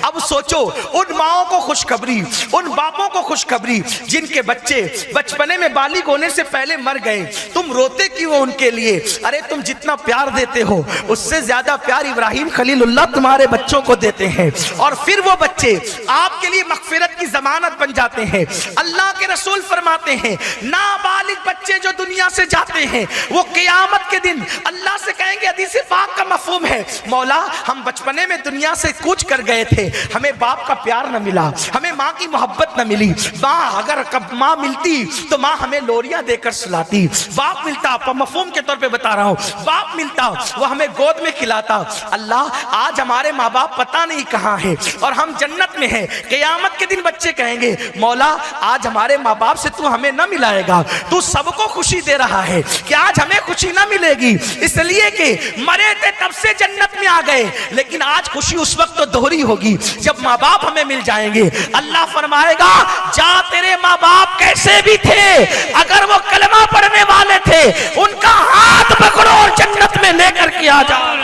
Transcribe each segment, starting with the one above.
अब सोचो, उन माओ को खुशखबरी, उन बापों को खुशखबरी जिनके बच्चे बचपने में बालिग होने से पहले मर गए। तुम रोते क्यों हो उनके लिए? अरे तुम जितना प्यार देते हो उससे ज्यादा प्यार इब्राहिम खलीलुल्लाह तुम्हारे बच्चों को देते हैं, और फिर वो बच्चे आपके लिए मगफिरत की जमानत बन जाते हैं। अल्लाह के रसूल फरमाते हैं, नाबालिग बच्चे जो दुनिया से जाते हैं वो क़यामत के दिन अल्लाह से कहेंगे, हदीस पाक का मफहूम है, मौला हम बचपने में दुनिया से कूच कर गए थे, हमें बाप का प्यार न मिला, हमें माँ की मोहब्बत न मिली। माँ अगर कब माँ मिलती तो माँ हमें लोरियां देकर सुलाती, बाप मिलता, मफहूम के तौर पे बता रहा हूँ, बाप मिलता वो हमें गोद में खिलाता। अल्लाह आज हमारे माँ बाप पता नहीं कहाँ है और हम जन्नत में हैं। क़यामत के दिन बच्चे कहेंगे, मौला आज हमारे माँ बाप से तू हमें न मिलाएगा, तू सबको खुशी दे रहा है कि आज हमें खुशी न मिलेगी, इसलिए कि मरे थे तब से जन्नत में आ गए, लेकिन आज खुशी उस वक्त तो दोहरी होगी जब माँ बाप हमें मिल जाएंगे। अल्लाह फरमाएगा, जा तेरे माँ बाप कैसे भी थे, अगर वो कलमा पढ़ने वाले थे उनका हाथ पकड़ो और जन्नत में लेकर के आ जाओ।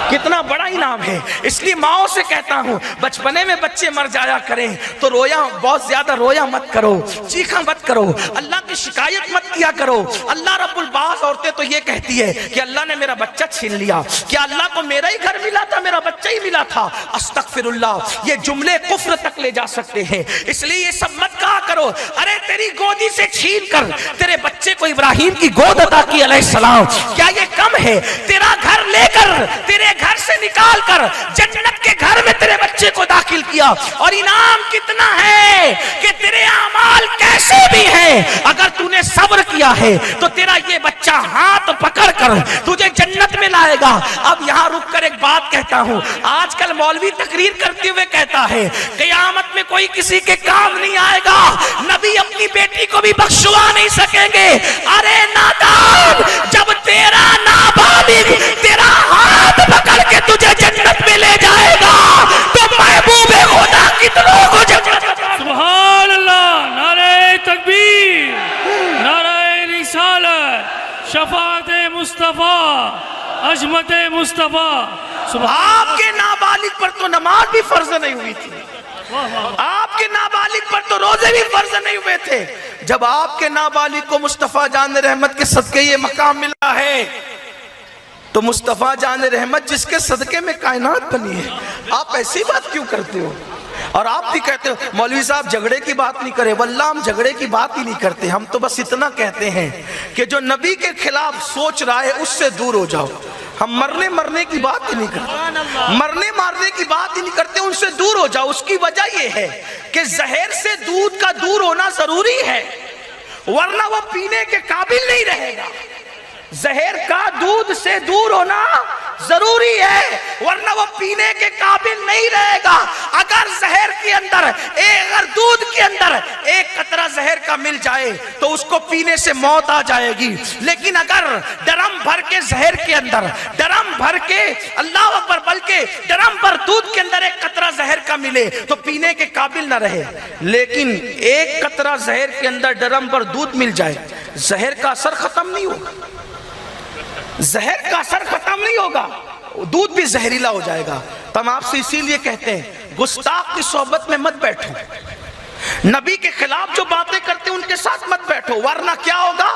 कितना बड़ा इनाम है। इसलिए माओ से कहता हूं, बचपने में बच्चे मर जाया करें तो रोया, बहुत ज्यादा रोया मत करो, चीखा मत करो, अल्लाह की शिकायत मत किया करो। अल्लाह रब्बुल बास औरतें तो ये कहती है कि अल्लाह ने मेरा बच्चा छीन लिया, क्या अल्लाह को मेरा ही घर मिला था, मेरा बच्चा ही मिला था? अस्तगफिरुल्लाह, ये जुमले कुफ्र तक ले जा सकते हैं, इसलिए ये सब मत कहा करो। अरे तेरी गोदी से छीन कर तेरे बच्चे को इब्राहिम की गोद अता की अलैहिस्सलाम, क्या ये कम है? तेरा घर लेकर, तेरे घर से निकाल कर जन्नत के घर में तेरे बच्चे को दाखिल किया, और इनाम कितना है कि तेरे आमाल कैसे भी हैं, अगर तूने सब्र किया है तो तेरा ये बच्चा हाथ पकड़ कर तुझे जन्नत में लाएगा। अब यहाँ रुक कर एक बात कहता हूँ, आजकल मौलवी तकरीर करते हुए कहता है क़यामत में कोई किसी के काम नहीं आएगा, नबी अपनी बेटी को भी बख्शवा नहीं सकेंगे। अरे नादान, जब तेरा नाबालिग तेरा हाथ पकड़ के तुझे जन्नत में ले जाएगा तो महबूबे खुदा कितनों को सुभान अल्लाह, नारे तकबीर, नारे रिसालत, शफाअते मुस्तफा, अजमते मुस्तफा। आपके नाबालिग पर तो नमाज भी फर्ज नहीं हुई थी, आपके नाबालिग पर तो रोजे भी फर्ज नहीं हुए थे। जब आपके नाबालिग को मुस्तफा जान रहमत के सदके ये मकाम मिला है तो मुस्तफा जान रहमत जिसके सदके में कायनात बनी है, आप ऐसी बात क्यों करते हो? और आप भी कहते हो मौलवी साहब झगड़े की बात नहीं करे, वल्लाह हम झगड़े की बात ही नहीं करते, हम तो बस इतना कहते हैं कि जो नबी के खिलाफ सोच रहा है उससे दूर हो जाओ। हम मरने की बात ही नहीं करते, मरने मारने की बात ही नहीं करते, उनसे दूर हो जाओ। उसकी वजह यह है कि जहर से दूध का दूर होना जरूरी है, वरना वो पीने के काबिल नहीं रहेगा। जहर का दूध से दूर होना जरूरी है, वरना वो पीने के काबिल नहीं रहेगा। अगर जहर के अंदर, अगर दूध के अंदर एक कतरा जहर का मिल जाए तो उसको पीने से मौत आ जाएगी, लेकिन अगर ड्रम भर के जहर के अंदर, ड्रम भर के, अल्लाह अकबर, बल्कि ड्रम भर दूध के अंदर एक कतरा जहर का मिले तो पीने के काबिल ना रहे, लेकिन एक कतरा जहर के अंदर ड्रम भर दूध मिल जाए, जहर का असर खत्म नहीं होगा, जहर का असर खत्म नहीं होगा, दूध भी जहरीला हो जाएगा। तो हम आपसे इसीलिए कहते हैं गुस्ताख की सोहबत में मत बैठो, नबी के खिलाफ जो बातें करते हैं उनके साथ मत बैठो, वरना क्या होगा,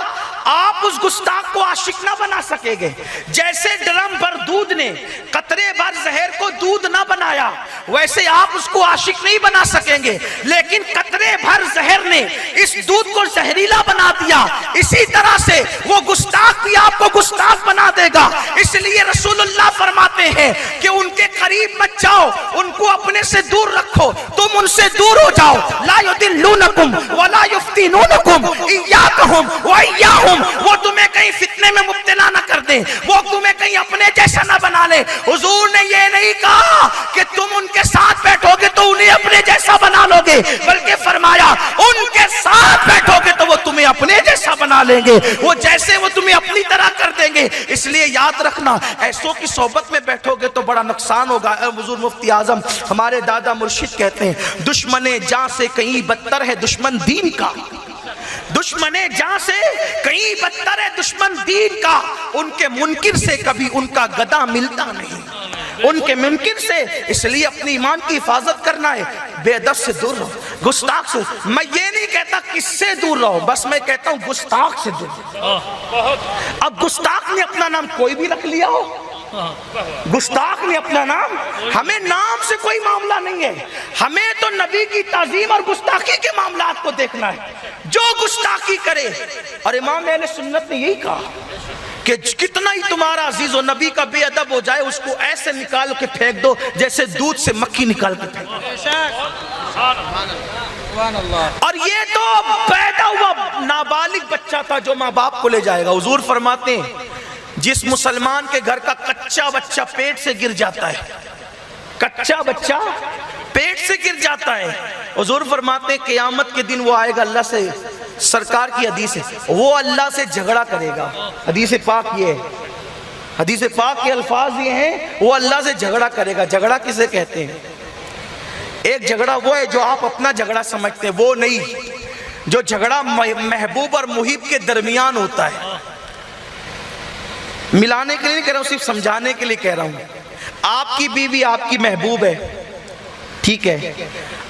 आप उस गुस्ताख को आशिक ना बना सकेंगे। जैसे ड्रम भर दूध ने कतरे भर जहर को दूध ना बनाया, वैसे आप उसको आशिक नहीं बना सकेंगे, लेकिन कतरे भर जहर ने इस दूध को जहरीला बना दिया, इसी तरह से वो गुस्ताख भी आपको गुस्ताख बना देगा। इसलिए रसूलुल्लाह फरमाते हैं कि उनके करीब मत जाओ, उनको अपने से दूर रखो, तुम उनसे दूर हो जाओ। ला युदिल्लुनकुम वला युफ्तिनुनकुम इय्याकुम व इय्याहुम, वो तुम्हें कहीं फितने में मुब्तला ना कर दे, वो तुम्हें कहीं अपने जैसा ना बना ले। हुजूर ने ये नहीं कहा कि तुम उनके साथ बैठोगे तो उन्हें अपने जैसा बना लोगे, बल्कि फरमाया उनके साथ बैठोगे तो वो तुम्हें अपने जैसा बना लेंगे, वो जैसे वो तुम्हें अपनी तरह कर देंगे। इसलिए याद रखना, ऐसों की सोहबत में बैठोगे तो बड़ा नुकसान होगा। हुजूर मुफ्ती आजम हमारे दादा मुर्शिद कहते हैं, दुश्मने जान से कहीं बदतर है दुश्मन दीन का, दुश्मने जान से कहीं बदतर है दुश्मन दीन का, उनके मुनकिर से कभी उनका गदा मिलता नहीं। उनके मुमकिन से, इसलिए अपनी ईमान की हिफाजत करना है। बेअदब से दूर रहो, गुस्ताख से। मैं ये नहीं कहता किससे दूर रहो, बस मैं कहता हूँ गुस्ताख से दूर रहो। अब गुस्ताख ने अपना नाम कोई भी रख लिया हो, गुस्ताख ने अपना नाम, हमें नाम से कोई मामला नहीं है, हमें तो नबी की ताजीम और गुस्ताखी के मामलात को देखना है। जो गुस्ताखी करे, और इमाम अहले सुन्नत ने यही कहा कि कितना ही तुम्हारा अजीज और नबी का बेअदब हो जाए, उसको ऐसे निकाल के फेंक दो जैसे दूध से मक्खी निकाल के फेंक दो। और ये तो पैदा हुआ नाबालिग बच्चा था जो माँ बाप को ले जाएगा। हुजूर फरमाते हैं जिस मुसलमान के घर का कच्चा बच्चा पेट से गिर जाता है, कच्चा बच्चा पेट से गिर जाता है, हुजूर फरमाते हैं क़यामत के दिन वो आएगा अल्लाह से, सरकार की हदीस है, वो अल्लाह से झगड़ा करेगा। हदीस पाक ये है, हदीस पाक के अल्फाज ये हैं, वो अल्लाह से झगड़ा करेगा। झगड़ा किसे कहते हैं? एक झगड़ा वो है जो आप अपना झगड़ा समझते हैं, वो नहीं, जो झगड़ा महबूब और मुहिब के दरमियान होता है। मिलाने के लिए नहीं कह रहा हूं, सिर्फ समझाने के लिए कह रहा हूं। आपकी बीवी आपकी महबूब है, ठीक है,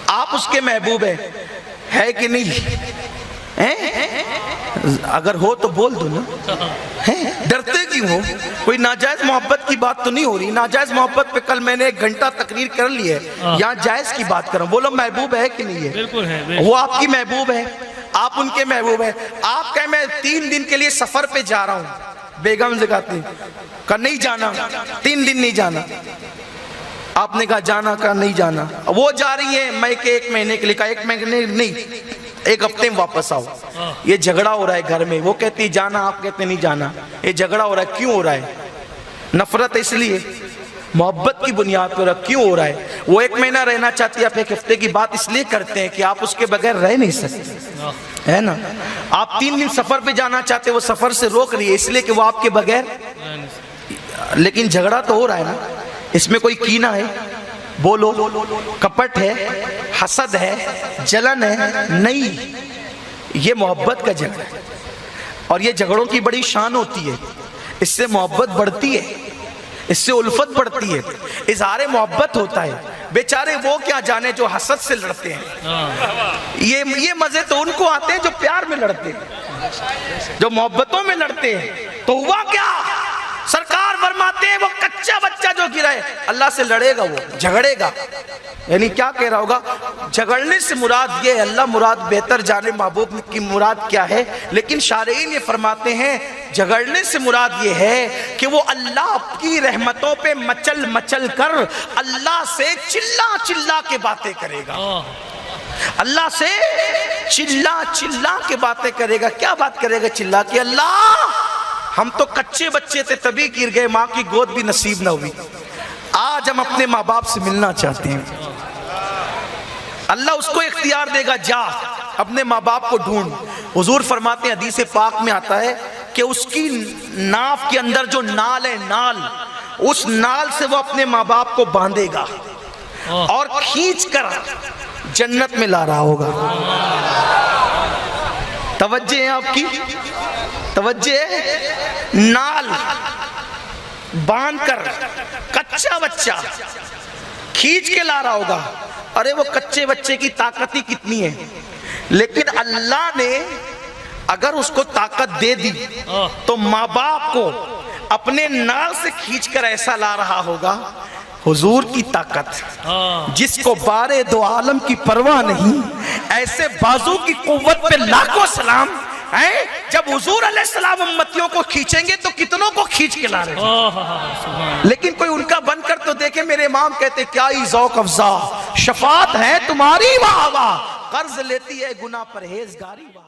आप उसके महबूब है कि नहीं है? अगर हो तो बोल दो ना, डरते क्यों हो? कोई नाजायज मोहब्बत की बात तो नहीं हो रही। नाजायज मोहब्बत पे कल मैंने 1 घंटा तकरीर कर ली है, यहाँ जायज की बात कर रहा हूं। बोलो महबूब है कि नहीं है? बिल्कुल है। वो आपकी महबूब है, आप उनके महबूब है। आप कहें मैं 3 दिन के लिए सफर पे जा रहा हूं, बेगम से कहती का नहीं जाना, 3 दिन नहीं जाना। आपने कहा जाना, का नहीं जाना। वो जा रही है, मैं के 1 महीने के लिए, का 1 महीने नहीं, 1 हफ्ते में वापस आओ। ये झगड़ा हो रहा है घर में, वो कहती है जाना, आप कहते नहीं जाना। ये झगड़ा हो रहा है, क्यों हो रहा है? नफरत इसलिए, मोहब्बत की बुनियाद पर क्यों हो रहा है? वो 1 महीना रहना चाहती है, आप 1 हफ्ते की बात इसलिए करते हैं कि आप उसके बगैर रह नहीं सकते, है ना। आप 3 दिन सफर पे जाना चाहते, वो सफर से रोक रही है इसलिए कि वो आपके बगैर, लेकिन झगड़ा तो हो रहा है ना। इसमें कोई कीना है? बोलो, कपट है, हसद है, जलन है? नहीं, ये मोहब्बत का झगड़ा है। और ये झगड़ों की बड़ी शान होती है, इससे मोहब्बत बढ़ती है, इससे उल्फत बढ़ती है, इजहार मोहब्बत होता है। बेचारे वो क्या जाने जो हसद से लड़ते हैं। ये मजे तो उनको आते हैं जो प्यार में लड़ते हैं, जो मोहब्बतों में लड़ते हैं। तो हुआ क्या? सरकार फरमाते हैं वो कच्चा बच्चा जो गिरा है अल्लाह से लड़ेगा, वो झगड़ेगा। यानी क्या कह रहा होगा? झगड़ने से मुराद ये, अल्लाह मुराद बेहतर जाने महबूब की मुराद क्या है। लेकिन शारीन ये फरमाते हैं झगड़ने से मुराद ये है कि वो अल्लाह की रहमतों पे मचल मचल कर अल्लाह से चिल्ला चिल्ला के बातें करेगा, अल्लाह से चिल्ला चिल्ला के बातें करेगा। क्या बात करेगा? चिल्ला के, अल्लाह हम तो कच्चे बच्चे थे तभी गिर गए, माँ की गोद भी नसीब ना हुई, आज हम अपने माँ बाप से मिलना चाहते हैं। अल्लाह उसको इख्तियार देगा, जा अपने माँ बाप को ढूंढ। हुजूर फरमाते हैं, हदीस पाक में आता है कि उसकी नाफ के अंदर जो नाल है, नाल, उस नाल से वो अपने माँ बाप को बांधेगा और खींच कर जन्नत में ला रहा होगा। तवज्जो है आपकी? तवज्जो है? नाल बांधकर कच्चा बच्चा खींच के ला रहा होगा। अरे वो कच्चे बच्चे की ताकत ही कितनी है, लेकिन अल्लाह ने अगर उसको ताकत दे दी तो माँ बाप को अपने नाल से खींचकर ऐसा ला रहा होगा। हुजूर की ताकत, जिसको बारे दो आलम की परवाह नहीं, ऐसे बाजू की कुव्वत पे लाखों सलाम है। जब हुजूर अलैहिस्सलाम उम्मतियों को खींचेंगे तो कितनों को खींच के ला रहे। लेकिन कोई उनका बनकर तो देखे। मेरे इमाम कहते क्या ही ज़ौक़ अफ़ज़ा, शफ़ाअत है तुम्हारी वाह वाह, कर्ज लेती है गुनाह परहेज़गारी वाह।